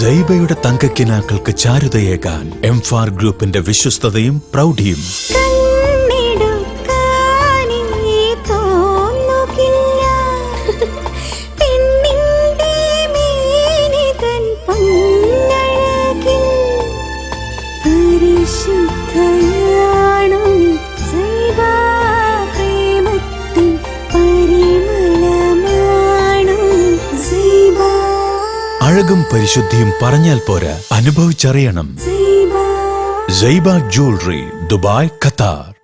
സൈബയുടെ തങ്കക്കിനാക്കൾക്ക് ചാരുതയേകാൻ എംഫാർ ഗ്രൂപ്പിന്റെ വിശ്വസ്തതയും പ്രൗഢിയും. അഴകും പരിശുദ്ധിയും പറഞ്ഞാൽ പോരാ, അനുഭവിച്ചറിയണം. സൈബ ജ്വല്ലറി, ദുബായ്, ഖത്താർ.